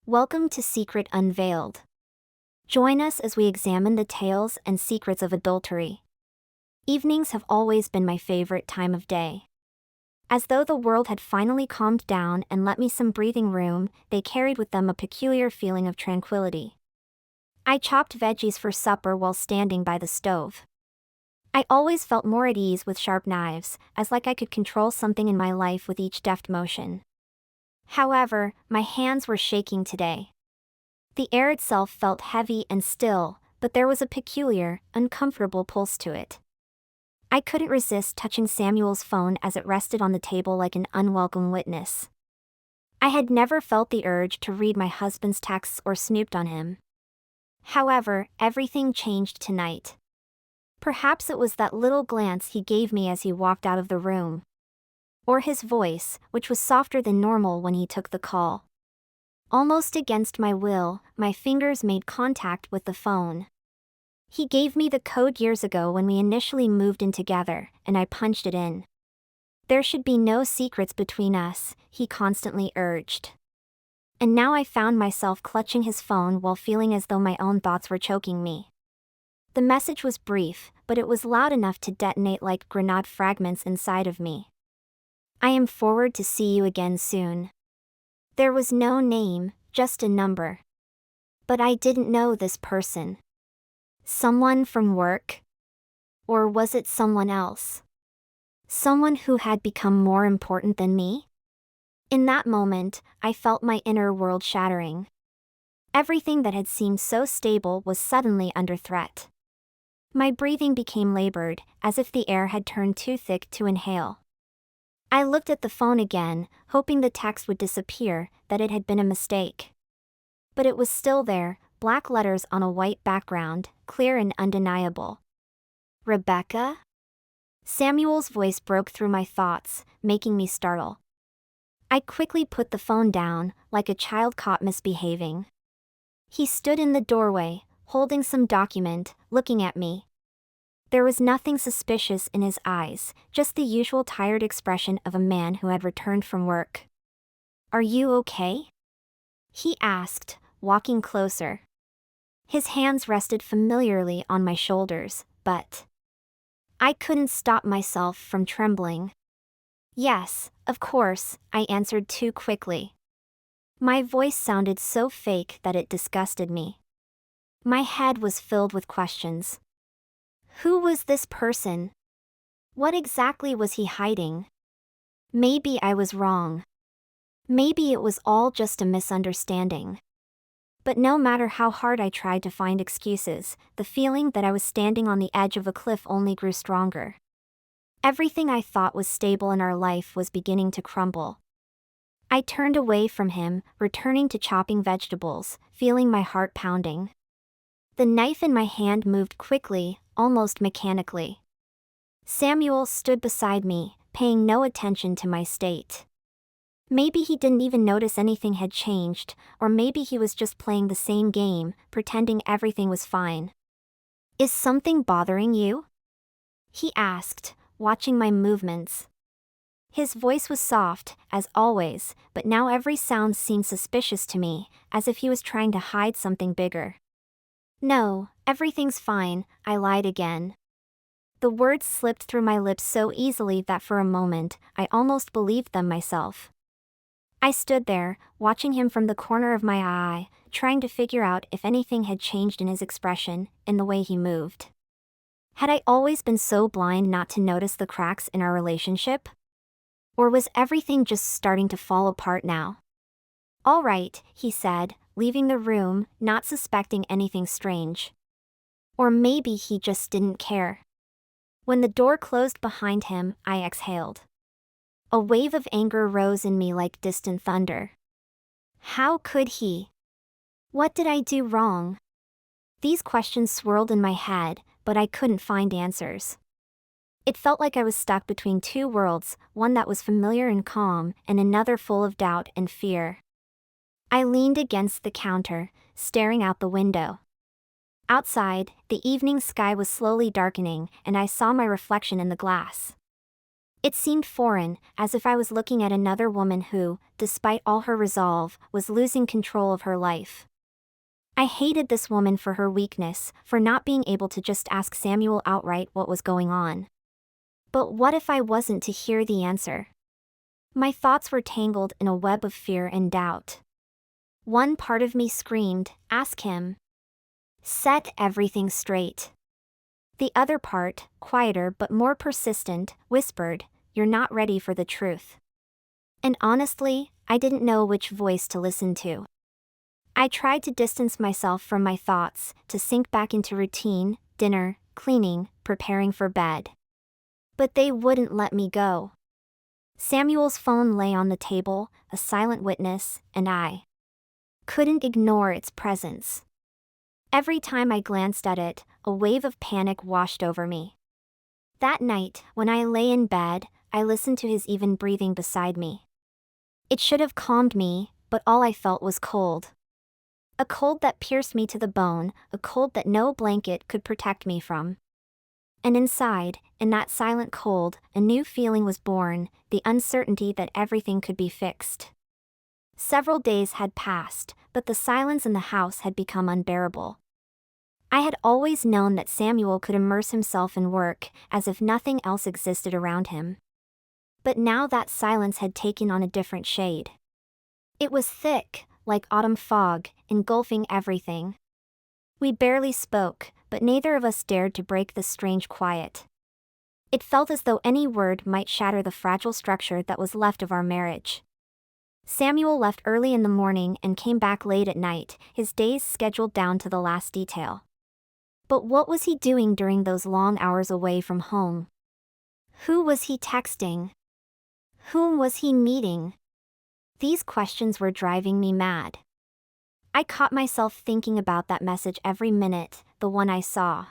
Welcome to Secrets Unveiled. Join us as we examine the tales and secrets of adultery. Evenings have always been my favorite time of day. As though the world had finally calmed down and let me some breathing room, they carried with them a peculiar feeling of tranquility. I chopped veggies for supper while standing by the stove. I always felt more at ease with sharp knives, as like I could control something in my life with each deft motion. However, my hands were shaking today. The air itself felt heavy and still, but there was a peculiar, uncomfortable pulse to it. I couldn't resist touching Samuel's phone as it rested on the table like an unwelcome witness. I had never felt the urge to read my husband's texts or snooped on him. However, everything changed tonight. Perhaps it was that little glance he gave me as he walked out of the room. Or his voice, which was softer than normal when he took the call. Almost against my will, my fingers made contact with the phone. He gave me the code years ago when we initially moved in together, and I punched it in. There should be no secrets between us, he constantly urged. And now I found myself clutching his phone while feeling as though my own thoughts were choking me. The message was brief, but it was loud enough to detonate like grenade fragments inside of me. I am forward to see you again soon. There was no name, just a number. But I didn't know this person. Someone from work? Or was it someone else? Someone who had become more important than me? In that moment, I felt my inner world shattering. Everything that had seemed so stable was suddenly under threat. My breathing became labored, as if the air had turned too thick to inhale. I looked at the phone again, hoping the text would disappear, that it had been a mistake. But it was still there, black letters on a white background, clear and undeniable. Rebecca? Samuel's voice broke through my thoughts, making me startle. I quickly put the phone down, like a child caught misbehaving. He stood in the doorway, holding some document, looking at me. There was nothing suspicious in his eyes, just the usual tired expression of a man who had returned from work. "Are you okay?" he asked, walking closer. His hands rested familiarly on my shoulders, but I couldn't stop myself from trembling. "Yes, of course," I answered too quickly. My voice sounded so fake that it disgusted me. My head was filled with questions. Who was this person? What exactly was he hiding? Maybe I was wrong. Maybe it was all just a misunderstanding. But no matter how hard I tried to find excuses, the feeling that I was standing on the edge of a cliff only grew stronger. Everything I thought was stable in our life was beginning to crumble. I turned away from him, returning to chopping vegetables, feeling my heart pounding. The knife in my hand moved quickly, almost mechanically. Samuel stood beside me, paying no attention to my state. Maybe he didn't even notice anything had changed, or maybe he was just playing the same game, pretending everything was fine. "Is something bothering you?" he asked, watching my movements. His voice was soft, as always, but now every sound seemed suspicious to me, as if he was trying to hide something bigger. "No, everything's fine," I lied again. The words slipped through my lips so easily that for a moment, I almost believed them myself. I stood there, watching him from the corner of my eye, trying to figure out if anything had changed in his expression, in the way he moved. Had I always been so blind not to notice the cracks in our relationship? Or was everything just starting to fall apart now? "All right," he said, leaving the room, not suspecting anything strange. Or maybe he just didn't care. When the door closed behind him, I exhaled. A wave of anger rose in me like distant thunder. How could he? What did I do wrong? These questions swirled in my head, but I couldn't find answers. It felt like I was stuck between two worlds, one that was familiar and calm, and another full of doubt and fear. I leaned against the counter, staring out the window. Outside, the evening sky was slowly darkening, and I saw my reflection in the glass. It seemed foreign, as if I was looking at another woman who, despite all her resolve, was losing control of her life. I hated this woman for her weakness, for not being able to just ask Samuel outright what was going on. But what if I wasn't to hear the answer? My thoughts were tangled in a web of fear and doubt. One part of me screamed, "Ask him. Set everything straight." The other part, quieter but more persistent, whispered, "You're not ready for the truth." And honestly, I didn't know which voice to listen to. I tried to distance myself from my thoughts, to sink back into routine, dinner, cleaning, preparing for bed. But they wouldn't let me go. Samuel's phone lay on the table, a silent witness, and I couldn't ignore its presence. Every time I glanced at it, a wave of panic washed over me. That night, when I lay in bed, I listened to his even breathing beside me. It should have calmed me, but all I felt was cold. A cold that pierced me to the bone, a cold that no blanket could protect me from. And inside, in that silent cold, a new feeling was born, the uncertainty that everything could be fixed. Several days had passed, but the silence in the house had become unbearable. I had always known that Samuel could immerse himself in work, as if nothing else existed around him. But now that silence had taken on a different shade. It was thick, like autumn fog, engulfing everything. We barely spoke, but neither of us dared to break the strange quiet. It felt as though any word might shatter the fragile structure that was left of our marriage. Samuel left early in the morning and came back late at night, his days scheduled down to the last detail. But what was he doing during those long hours away from home? Who was he texting? Whom was he meeting? These questions were driving me mad. I caught myself thinking about that message every minute, the one I saw.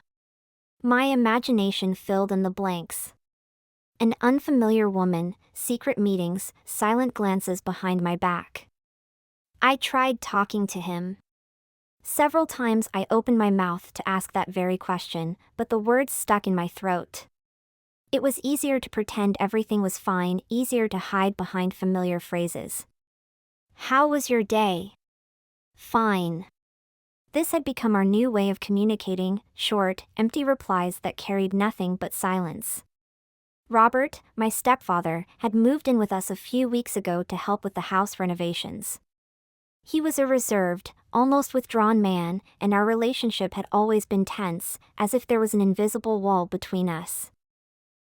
My imagination filled in the blanks. An unfamiliar woman, secret meetings, silent glances behind my back. I tried talking to him. Several times I opened my mouth to ask that very question, but the words stuck in my throat. It was easier to pretend everything was fine, easier to hide behind familiar phrases. "How was your day?" "Fine." This had become our new way of communicating, short, empty replies that carried nothing but silence. Robert, my stepfather, had moved in with us a few weeks ago to help with the house renovations. He was a reserved, almost withdrawn man, and our relationship had always been tense, as if there was an invisible wall between us.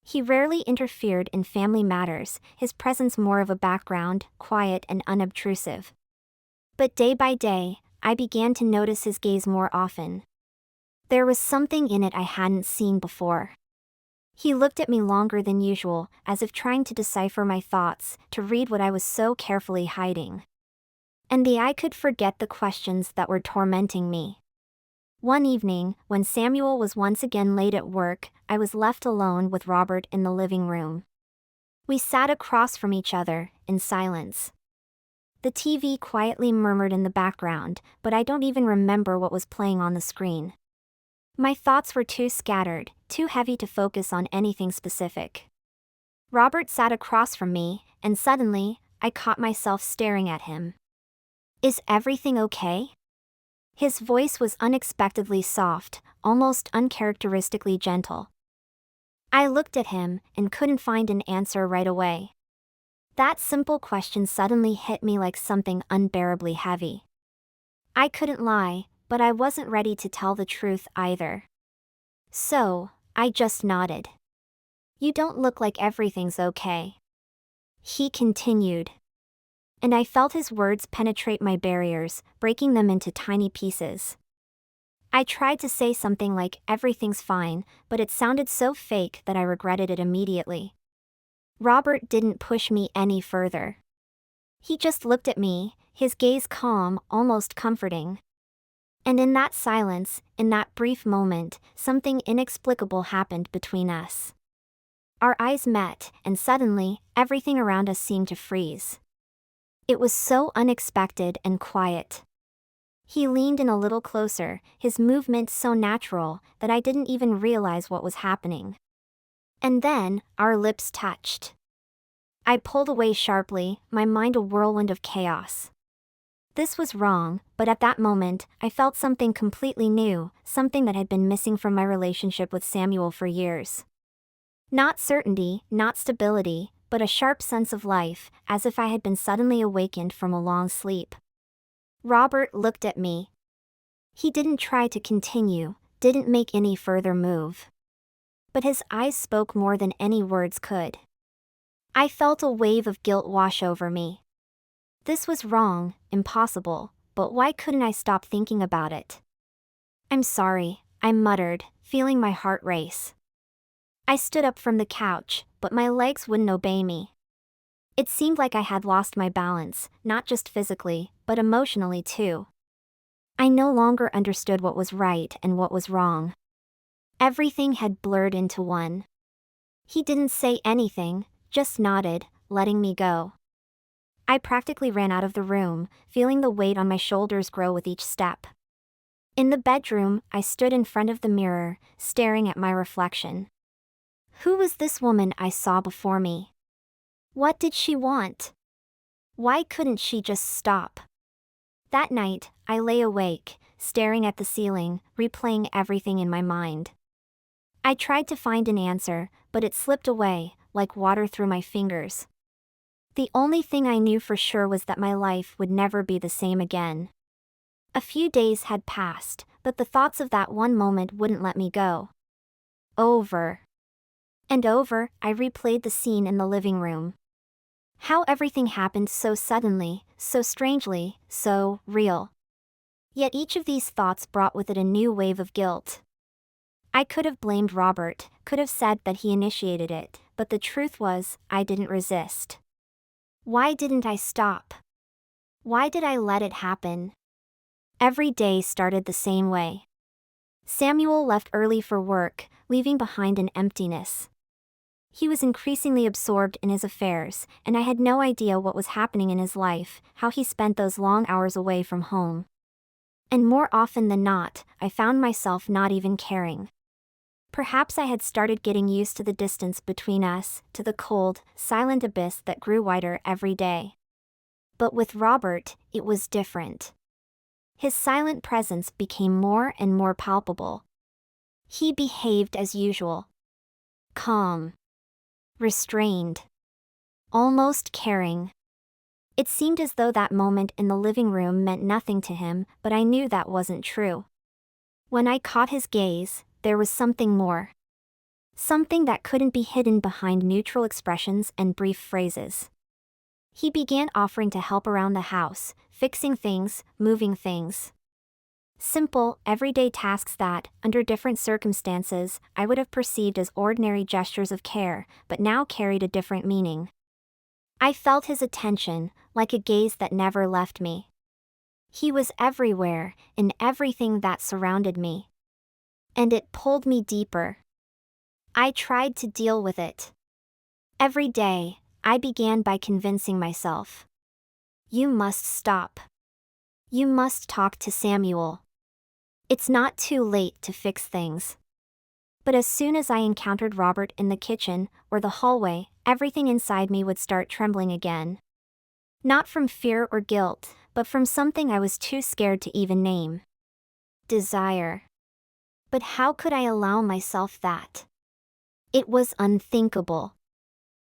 He rarely interfered in family matters, his presence more of a background, quiet and unobtrusive. But day by day, I began to notice his gaze more often. There was something in it I hadn't seen before. He looked at me longer than usual, as if trying to decipher my thoughts, to read what I was so carefully hiding. And I could forget the questions that were tormenting me. One evening, when Samuel was once again late at work, I was left alone with Robert in the living room. We sat across from each other, in silence. The TV quietly murmured in the background, but I don't even remember what was playing on the screen. My thoughts were too scattered, too heavy to focus on anything specific. Robert sat across from me, and suddenly, I caught myself staring at him. "Is everything okay?" His voice was unexpectedly soft, almost uncharacteristically gentle. I looked at him, and couldn't find an answer right away. That simple question suddenly hit me like something unbearably heavy. I couldn't lie, but I wasn't ready to tell the truth either. So, I just nodded. "You don't look like everything's okay," he continued. And I felt his words penetrate my barriers, breaking them into tiny pieces. I tried to say something like, "Everything's fine," but it sounded so fake that I regretted it immediately. Robert didn't push me any further. He just looked at me, his gaze calm, almost comforting. And in that silence, in that brief moment, something inexplicable happened between us. Our eyes met, and suddenly, everything around us seemed to freeze. It was so unexpected and quiet. He leaned in a little closer, his movement so natural that I didn't even realize what was happening. And then, our lips touched. I pulled away sharply, my mind a whirlwind of chaos. This was wrong, but at that moment, I felt something completely new, something that had been missing from my relationship with Samuel for years. Not certainty, not stability, but a sharp sense of life, as if I had been suddenly awakened from a long sleep. Robert looked at me. He didn't try to continue, didn't make any further move. But his eyes spoke more than any words could. I felt a wave of guilt wash over me. This was wrong, impossible, but why couldn't I stop thinking about it? "I'm sorry," I muttered, feeling my heart race. I stood up from the couch, but my legs wouldn't obey me. It seemed like I had lost my balance, not just physically, but emotionally too. I no longer understood what was right and what was wrong. Everything had blurred into one. He didn't say anything, just nodded, letting me go. I practically ran out of the room, feeling the weight on my shoulders grow with each step. In the bedroom, I stood in front of the mirror, staring at my reflection. Who was this woman I saw before me? What did she want? Why couldn't she just stop? That night, I lay awake, staring at the ceiling, replaying everything in my mind. I tried to find an answer, but it slipped away, like water through my fingers. The only thing I knew for sure was that my life would never be the same again. A few days had passed, but the thoughts of that one moment wouldn't let me go. Over and over, I replayed the scene in the living room. How everything happened so suddenly, so strangely, so real. Yet each of these thoughts brought with it a new wave of guilt. I could have blamed Robert, could have said that he initiated it, but the truth was, I didn't resist. Why didn't I stop? Why did I let it happen? Every day started the same way. Samuel left early for work, leaving behind an emptiness. He was increasingly absorbed in his affairs, and I had no idea what was happening in his life, how he spent those long hours away from home. And more often than not, I found myself not even caring. Perhaps I had started getting used to the distance between us, to the cold, silent abyss that grew wider every day. But with Robert, it was different. His silent presence became more and more palpable. He behaved as usual. Calm. Restrained. Almost caring. It seemed as though that moment in the living room meant nothing to him, but I knew that wasn't true. When I caught his gaze, there was something more. Something that couldn't be hidden behind neutral expressions and brief phrases. He began offering to help around the house, fixing things, moving things. Simple, everyday tasks that, under different circumstances, I would have perceived as ordinary gestures of care, but now carried a different meaning. I felt his attention, like a gaze that never left me. He was everywhere, in everything that surrounded me. And it pulled me deeper. I tried to deal with it. Every day, I began by convincing myself. You must stop. You must talk to Samuel. It's not too late to fix things. But as soon as I encountered Robert in the kitchen or the hallway, everything inside me would start trembling again. Not from fear or guilt, but from something I was too scared to even name. Desire. But how could I allow myself that? It was unthinkable.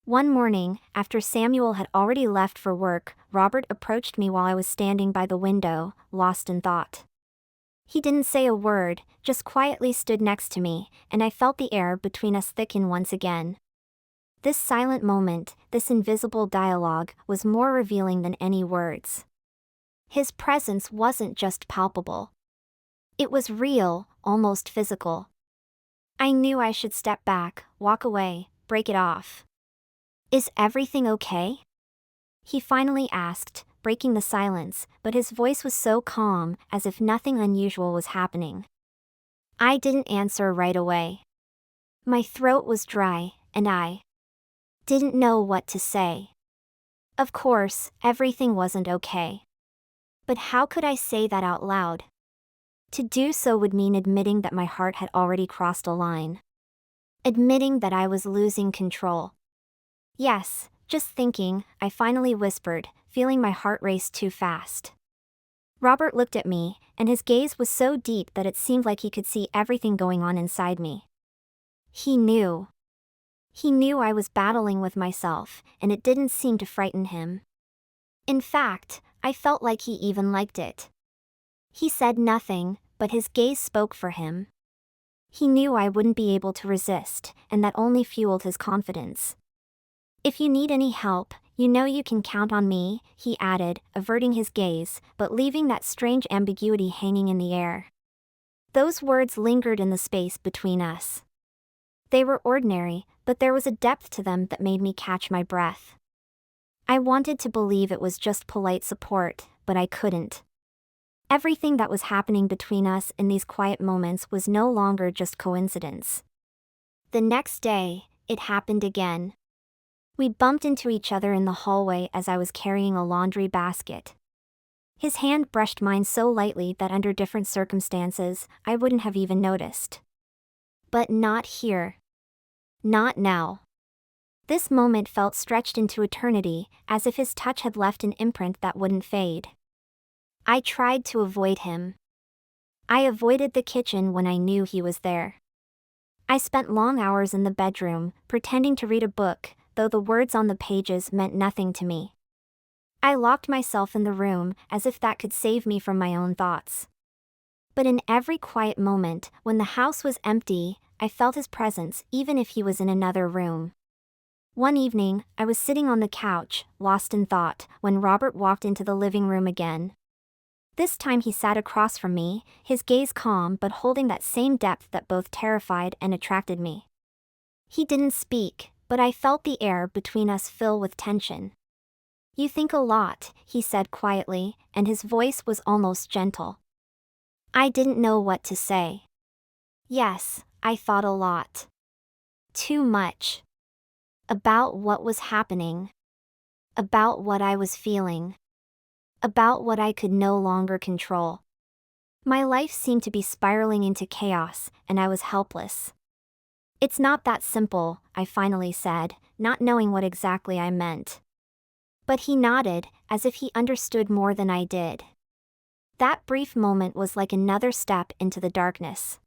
One morning, after Samuel had already left for work, Robert approached me while I was standing by the window, lost in thought. He didn't say a word, just quietly stood next to me, and I felt the air between us thicken once again. This silent moment, this invisible dialogue, was more revealing than any words. His presence wasn't just palpable. It was real, almost physical. I knew I should step back, walk away, break it off. Is everything okay? He finally asked, breaking the silence, but his voice was so calm, as if nothing unusual was happening. I didn't answer right away. My throat was dry, and I didn't know what to say. Of course, everything wasn't okay. But how could I say that out loud? To do so would mean admitting that my heart had already crossed a line. admitting that I was losing control. Yes, just thinking, I finally whispered, feeling my heart race too fast. Robert looked at me, and his gaze was so deep that it seemed like he could see everything going on inside me. He knew. He knew I was battling with myself, and it didn't seem to frighten him. In fact, I felt like he even liked it. He said nothing, but his gaze spoke for him. He knew I wouldn't be able to resist, and that only fueled his confidence. If you need any help, you know you can count on me, he added, averting his gaze, but leaving that strange ambiguity hanging in the air. Those words lingered in the space between us. They were ordinary, but there was a depth to them that made me catch my breath. I wanted to believe it was just polite support, but I couldn't. Everything that was happening between us in these quiet moments was no longer just coincidence. The next day, it happened again. We bumped into each other in the hallway as I was carrying a laundry basket. His hand brushed mine so lightly that under different circumstances, I wouldn't have even noticed. But not here. Not now. This moment felt stretched into eternity, as if his touch had left an imprint that wouldn't fade. I tried to avoid him. I avoided the kitchen when I knew he was there. I spent long hours in the bedroom, pretending to read a book, though the words on the pages meant nothing to me. I locked myself in the room, as if that could save me from my own thoughts. But in every quiet moment, when the house was empty, I felt his presence, even if he was in another room. One evening, I was sitting on the couch, lost in thought, when Robert walked into the living room again. This time he sat across from me, his gaze calm but holding that same depth that both terrified and attracted me. He didn't speak, but I felt the air between us fill with tension. "You think a lot," he said quietly, and his voice was almost gentle. I didn't know what to say. Yes, I thought a lot. Too much. About what was happening. About what I was feeling. About what I could no longer control. My life seemed to be spiraling into chaos, and I was helpless. "It's not that simple," I finally said, not knowing what exactly I meant. But he nodded, as if he understood more than I did. That brief moment was like another step into the darkness.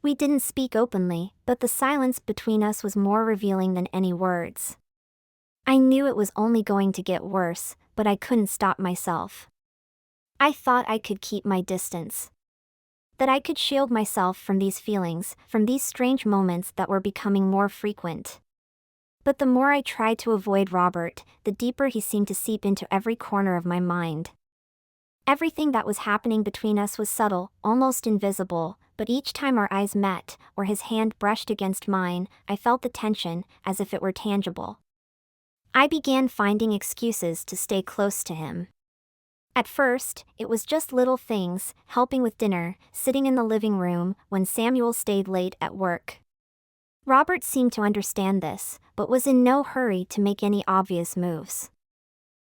We didn't speak openly, but the silence between us was more revealing than any words. I knew it was only going to get worse, but I couldn't stop myself. I thought I could keep my distance. That I could shield myself from these feelings, from these strange moments that were becoming more frequent. But the more I tried to avoid Robert, the deeper he seemed to seep into every corner of my mind. Everything that was happening between us was subtle, almost invisible, but each time our eyes met, or his hand brushed against mine, I felt the tension, as if it were tangible. I began finding excuses to stay close to him. At first, it was just little things, helping with dinner, sitting in the living room, when Samuel stayed late at work. Robert seemed to understand this, but was in no hurry to make any obvious moves.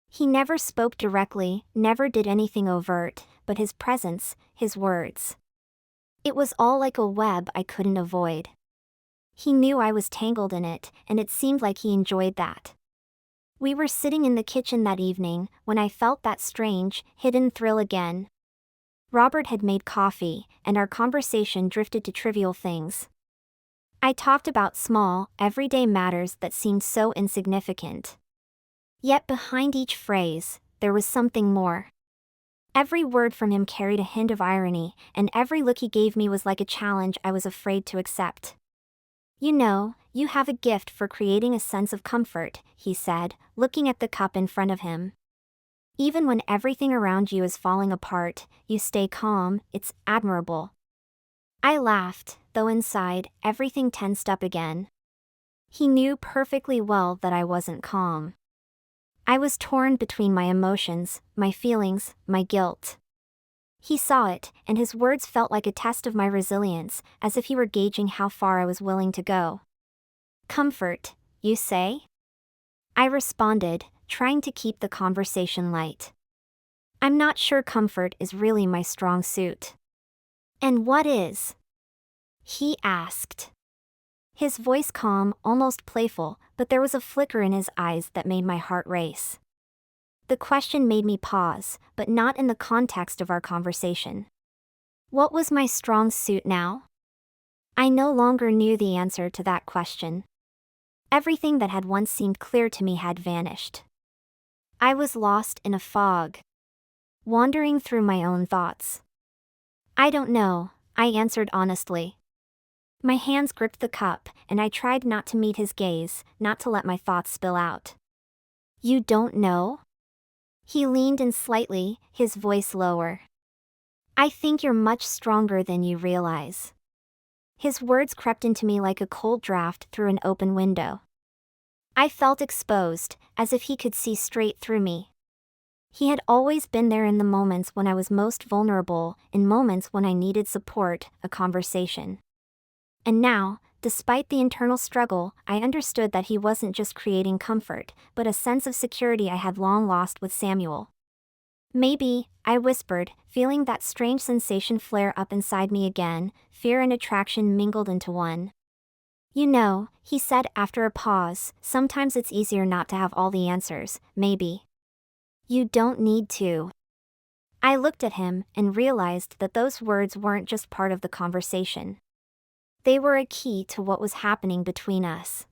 He never spoke directly, never did anything overt, but his presence, his words. It was all like a web I couldn't avoid. He knew I was tangled in it, and it seemed like he enjoyed that. We were sitting in the kitchen that evening, when I felt that strange, hidden thrill again. Robert had made coffee, and our conversation drifted to trivial things. I talked about small, everyday matters that seemed so insignificant. Yet behind each phrase, there was something more. Every word from him carried a hint of irony, and every look he gave me was like a challenge I was afraid to accept. "You know, you have a gift for creating a sense of comfort," he said, looking at the cup in front of him. "Even when everything around you is falling apart, you stay calm. It's admirable." I laughed, though inside, everything tensed up again. He knew perfectly well that I wasn't calm. I was torn between my emotions, my feelings, my guilt. He saw it, and his words felt like a test of my resilience, as if he were gauging how far I was willing to go. "Comfort, you say?" I responded, trying to keep the conversation light. "I'm not sure comfort is really my strong suit." "And what is?" he asked. His voice calm, almost playful, but there was a flicker in his eyes that made my heart race. The question made me pause, but not in the context of our conversation. What was my strong suit now? I no longer knew the answer to that question. Everything that had once seemed clear to me had vanished. I was lost in a fog, wandering through my own thoughts. I don't know, I answered honestly. My hands gripped the cup, and I tried not to meet his gaze, not to let my thoughts spill out. You don't know? He leaned in slightly, his voice lower. I think you're much stronger than you realize. His words crept into me like a cold draft through an open window. I felt exposed, as if he could see straight through me. He had always been there in the moments when I was most vulnerable, in moments when I needed support, a conversation. And now, despite the internal struggle, I understood that he wasn't just creating comfort, but a sense of security I had long lost with Samuel. Maybe, I whispered, feeling that strange sensation flare up inside me again, fear and attraction mingled into one. You know, he said after a pause, sometimes it's easier not to have all the answers, maybe. You don't need to. I looked at him and realized that those words weren't just part of the conversation. They were a key to what was happening between us.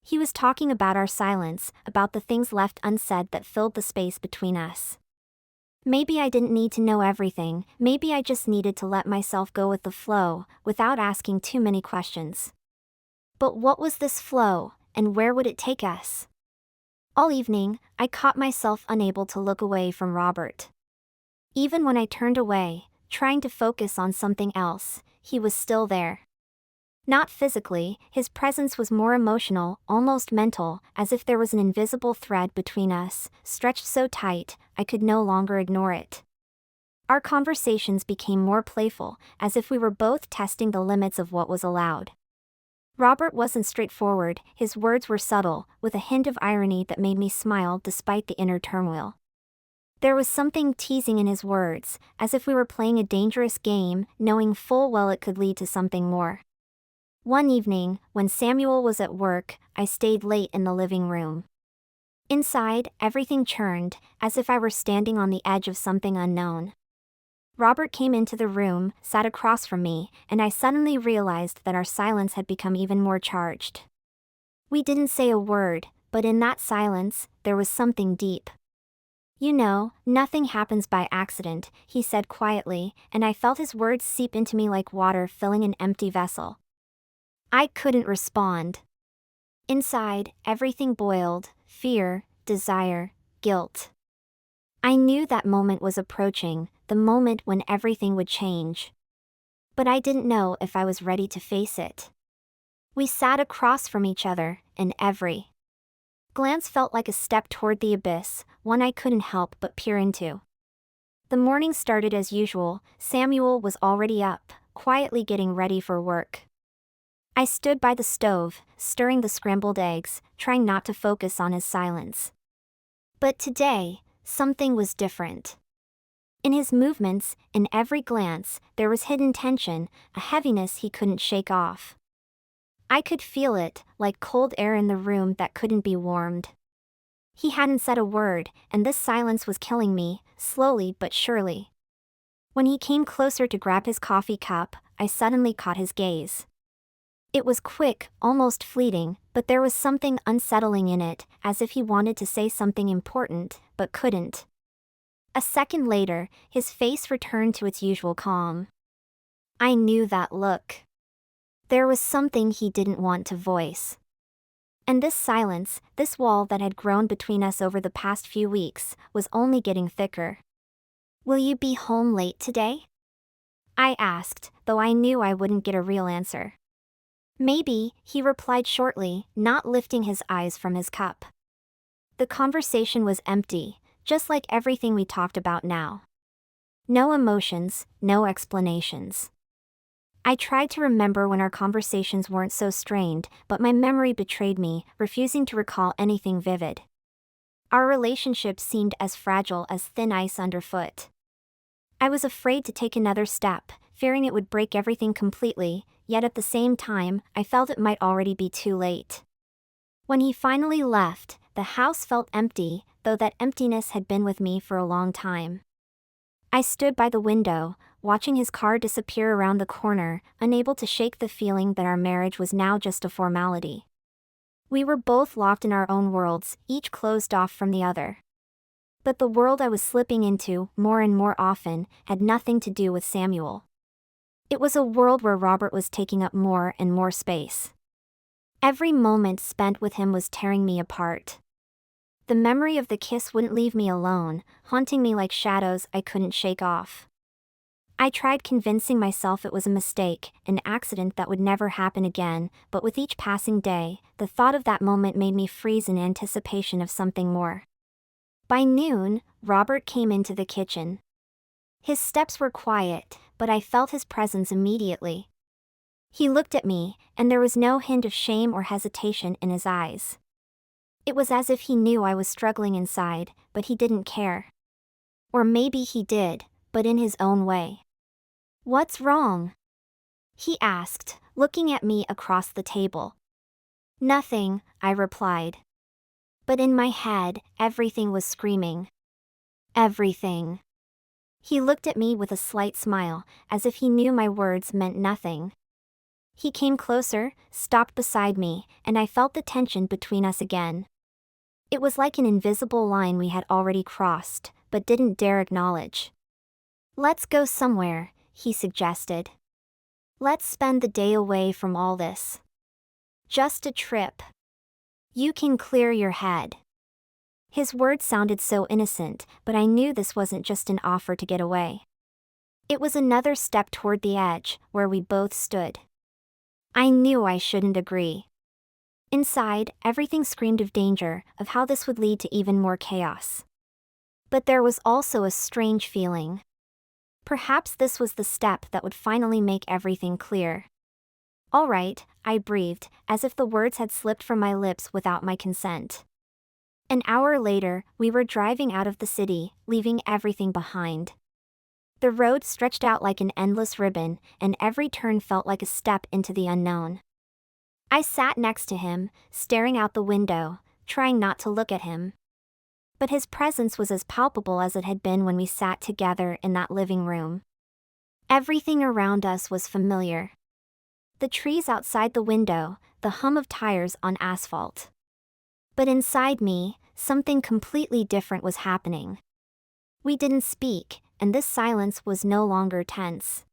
He was talking about our silence, about the things left unsaid that filled the space between us. Maybe I didn't need to know everything, maybe I just needed to let myself go with the flow, without asking too many questions. But what was this flow, and where would it take us? All evening, I caught myself unable to look away from Robert. Even when I turned away, trying to focus on something else, he was still there. Not physically, his presence was more emotional, almost mental, as if there was an invisible thread between us, stretched so tight, I could no longer ignore it. Our conversations became more playful, as if we were both testing the limits of what was allowed. Robert wasn't straightforward, his words were subtle, with a hint of irony that made me smile despite the inner turmoil. There was something teasing in his words, as if we were playing a dangerous game, knowing full well it could lead to something more. One evening, when Samuel was at work, I stayed late in the living room. Inside, everything churned, as if I were standing on the edge of something unknown. Robert came into the room, sat across from me, and I suddenly realized that our silence had become even more charged. We didn't say a word, but in that silence, there was something deep. You know, nothing happens by accident, he said quietly, and I felt his words seep into me like water filling an empty vessel. I couldn't respond. Inside, everything boiled, fear, desire, guilt. I knew that moment was approaching, the moment when everything would change. But I didn't know if I was ready to face it. We sat across from each other, and every glance felt like a step toward the abyss, one I couldn't help but peer into. The morning started as usual. Samuel was already up, quietly getting ready for work. I stood by the stove, stirring the scrambled eggs, trying not to focus on his silence. But today, something was different. In his movements, in every glance, there was hidden tension, a heaviness he couldn't shake off. I could feel it, like cold air in the room that couldn't be warmed. He hadn't said a word, and this silence was killing me, slowly but surely. When he came closer to grab his coffee cup, I suddenly caught his gaze. It was quick, almost fleeting, but there was something unsettling in it, as if he wanted to say something important, but couldn't. A second later, his face returned to its usual calm. I knew that look. There was something he didn't want to voice. And this silence, this wall that had grown between us over the past few weeks, was only getting thicker. Will you be home late today? I asked, though I knew I wouldn't get a real answer. Maybe, he replied shortly, not lifting his eyes from his cup. The conversation was empty, just like everything we talked about now. No emotions, no explanations. I tried to remember when our conversations weren't so strained, but my memory betrayed me, refusing to recall anything vivid. Our relationship seemed as fragile as thin ice underfoot. I was afraid to take another step, fearing it would break everything completely, yet at the same time, I felt it might already be too late. When he finally left, the house felt empty, though that emptiness had been with me for a long time. I stood by the window, watching his car disappear around the corner, unable to shake the feeling that our marriage was now just a formality. We were both locked in our own worlds, each closed off from the other. But the world I was slipping into, more and more often, had nothing to do with Samuel. It was a world where Robert was taking up more and more space. Every moment spent with him was tearing me apart. The memory of the kiss wouldn't leave me alone, haunting me like shadows I couldn't shake off. I tried convincing myself it was a mistake, an accident that would never happen again, but with each passing day, the thought of that moment made me freeze in anticipation of something more. By noon, Robert came into the kitchen. His steps were quiet, but I felt his presence immediately. He looked at me, and there was no hint of shame or hesitation in his eyes. It was as if he knew I was struggling inside, but he didn't care. Or maybe he did, but in his own way. "What's wrong?" he asked, looking at me across the table. "Nothing," I replied. But in my head, everything was screaming. Everything. He looked at me with a slight smile, as if he knew my words meant nothing. He came closer, stopped beside me, and I felt the tension between us again. It was like an invisible line we had already crossed, but didn't dare acknowledge. "Let's go somewhere," he suggested. "Let's spend the day away from all this. Just a trip. You can clear your head." His words sounded so innocent, but I knew this wasn't just an offer to get away. It was another step toward the edge, where we both stood. I knew I shouldn't agree. Inside, everything screamed of danger, of how this would lead to even more chaos. But there was also a strange feeling. Perhaps this was the step that would finally make everything clear. "All right," I breathed, as if the words had slipped from my lips without my consent. An hour later, we were driving out of the city, leaving everything behind. The road stretched out like an endless ribbon, and every turn felt like a step into the unknown. I sat next to him, staring out the window, trying not to look at him. But his presence was as palpable as it had been when we sat together in that living room. Everything around us was familiar. The trees outside the window, the hum of tires on asphalt. But inside me, something completely different was happening. We didn't speak, and this silence was no longer tense.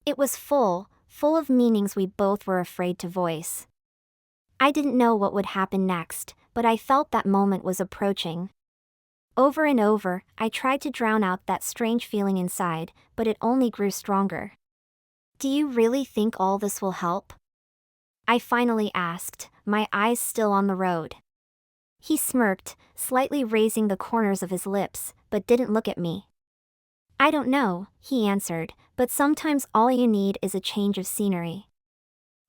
It was full of meanings we both were afraid to voice. I didn't know what would happen next, but I felt that moment was approaching. Over and over, I tried to drown out that strange feeling inside, but it only grew stronger. "Do you really think all this will help?" I finally asked, my eyes still on the road. He smirked, slightly raising the corners of his lips, but didn't look at me. "I don't know," he answered, "but sometimes all you need is a change of scenery."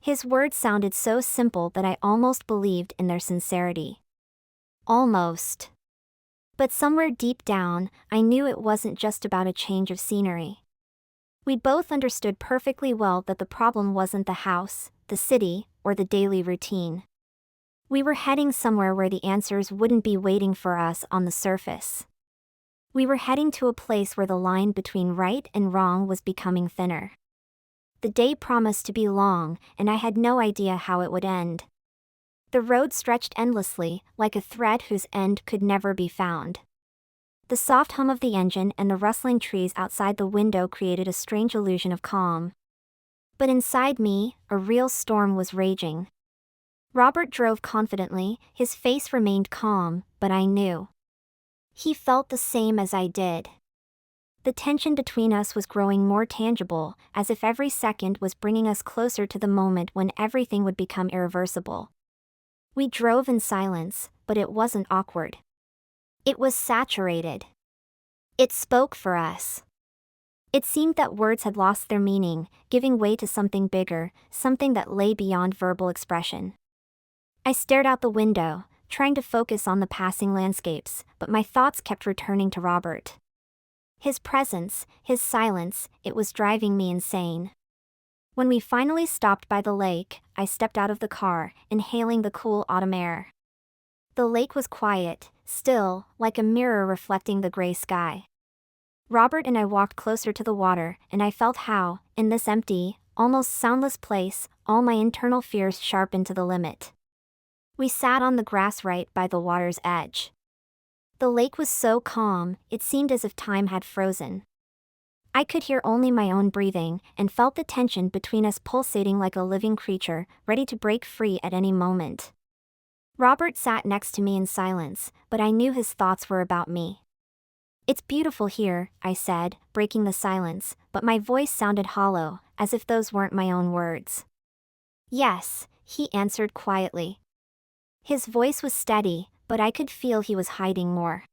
His words sounded so simple that I almost believed in their sincerity. Almost. But somewhere deep down, I knew it wasn't just about a change of scenery. We both understood perfectly well that the problem wasn't the house, the city, or the daily routine. We were heading somewhere where the answers wouldn't be waiting for us on the surface. We were heading to a place where the line between right and wrong was becoming thinner. The day promised to be long, and I had no idea how it would end. The road stretched endlessly, like a thread whose end could never be found. The soft hum of the engine and the rustling trees outside the window created a strange illusion of calm. But inside me, a real storm was raging. Robert drove confidently, his face remained calm, but I knew. He felt the same as I did. The tension between us was growing more tangible, as if every second was bringing us closer to the moment when everything would become irreversible. We drove in silence, but it wasn't awkward. It was saturated. It spoke for us. It seemed that words had lost their meaning, giving way to something bigger, something that lay beyond verbal expression. I stared out the window, trying to focus on the passing landscapes, but my thoughts kept returning to Robert. His presence, his silence, it was driving me insane. When we finally stopped by the lake, I stepped out of the car, inhaling the cool autumn air. The lake was quiet, still, like a mirror reflecting the gray sky. Robert and I walked closer to the water, and I felt how, in this empty, almost soundless place, all my internal fears sharpened to the limit. We sat on the grass right by the water's edge. The lake was so calm, it seemed as if time had frozen. I could hear only my own breathing, and felt the tension between us pulsating like a living creature, ready to break free at any moment. Robert sat next to me in silence, but I knew his thoughts were about me. "It's beautiful here," I said, breaking the silence, but my voice sounded hollow, as if those weren't my own words. "Yes," he answered quietly. His voice was steady, but I could feel he was hiding more.